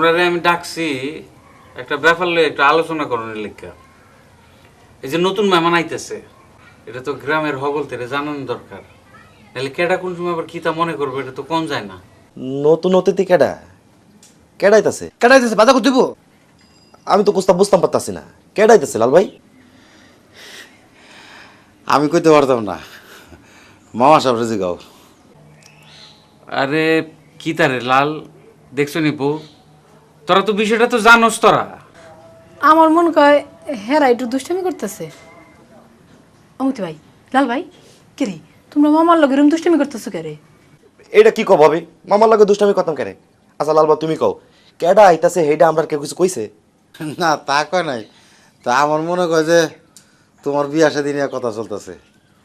আপনারে আমি ডাকছি একটা ব্যাপার লইয়া একটু আলোচনা করার লেখা। এই যে নতুন মেহমান আইতেছে, এটা তো গ্রামের হগলতেরে জানানো দরকার। নাহলে কেডা কোন সময় আবার কিতা মনে করবে এটা তো কোন যায় না। নতুন অতিথি কেডা কেডাইতাছে? কেটাইতেছে বাধা করে দিব? আমি তো কুস্তা বুঝতাম পারতাছি না, কেডাইতাছে লাল ভাই? আমি কইতে পারতাম না, মামা সাহেব রেজি গাও। আরে কিতা রে লাল, দেখছো নি বউ, তোরা তো বিষয়টা তো জানোস। তোরা আমার মন কয় হেরা একটু দুষ্টামি করতেছে। অমতি ভাই, লাল ভাই, কে রে তোমরা মামার লগে এরকম দুষ্টামি করতেছো কে রে? এটা কি কব ভাবি? মামার লাগে দুষ্টামি করতাম কেরে? আচ্ছা লাল ভাই তুমি কও, কেডা আইতাছে হেডা আমরা কেউ কিছু কইছে? না তা কয় নাই, তা আমার মনে কয় যে তোমার বিয়া শাদী নিয়ে কথা চলতেছে,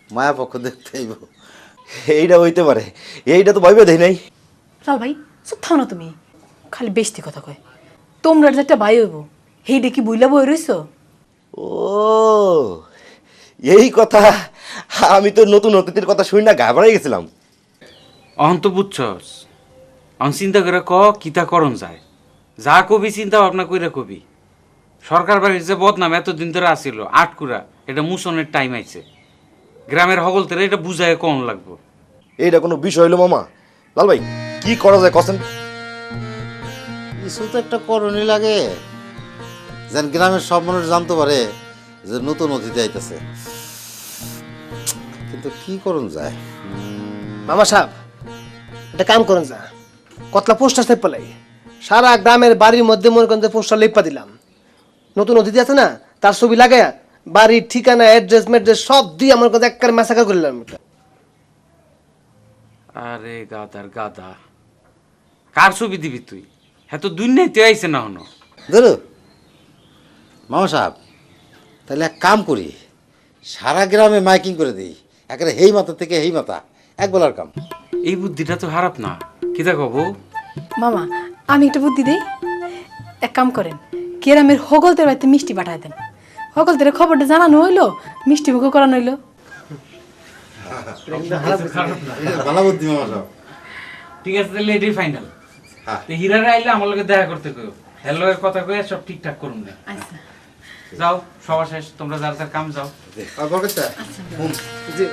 মায়া পক্ষ দেখতে আইব। এইটা হইতে পারে, এইটা তো ভাইবে দেই নাই। লাল ভাই চুপ থাও না তুমি, খালি বেশি কথা কয়। তোমরা যে একটা ভাই হইব হেইডে কি বুইলা বই রইছো? ও এই কথা, আমি তো নতুন অতিথির কথা শুনি না ঘাবড়াই গেছিলাম। অহন তো বুঝছস, অহন চিন্তা করে ক কিতা করণ যায়। যা কবি চিন্তা ভাবনা কইরা কবি। সরকার বাড়ির যে বদনাম এতদিন ধরে আসিল আটকুরা, এটা মুসনের টাইম আইছে। গ্রামের হগলতেরে এটা বুঝায় কম লাগবো। এইটা কোনো বিষয় হইলো মামা? লাল ভাই কি করা যায় কসেন? কিছু তো একটা করণই লাগে, যেন গ্রামের সব মানুষ জানতে পারে যে নতুন অতিথি আইতেছে। কিন্তু কি করণ যায়? মামা সাহেব একটা কাম করেন যা, কতলা পোস্টার সেপ পেলাই সারা গ্রামের বাড়ির মধ্যে মনে করেন যে পোস্টার লেপা দিলাম। নতুন অতিথি আছে না, তার ছবি লাগাইয়া বাড়ির ঠিকানা অ্যাড্রেস ম্যাড্রেস সব দিয়ে আমার কাছে একবার মেসাকা করলাম। আরে গাদার গাদা, কার ছবি দিবি তুই? হ্যাঁ তো দুনিয়াতে আইছে না হনো। ধরো মামা সাহেব, তাহলে এক কাম করি, সারা গ্রামে মাইকিং করে দিই, একেবারে হেই মাথা থেকে হেই মাথা, এক বেলার কাম। এই বুদ্ধিটা তো খারাপ না, কিতা কব? মামা আমি একটা বুদ্ধি দেই, এক কাম করেন, গ্রামের হগলতের বাড়িতে মিষ্টি পাঠায় দেন। হগলতের খবরটা জানানো হইলো, মিষ্টি মুখ করানো হইলো। ভালো বুদ্ধি মামা সাহেব। ঠিক আছে, তাহলে এটাই ফাইনাল। হ্যাঁ। হীরারে আইলে আমার লগে দেখা করতে কইও, হ্যালো এর কথা কয়ে সব ঠিকঠাক করুন না। আচ্ছা যাও সবার শেষ, তোমরা যার যার কাম যাও। আর বরকত স্যার, যে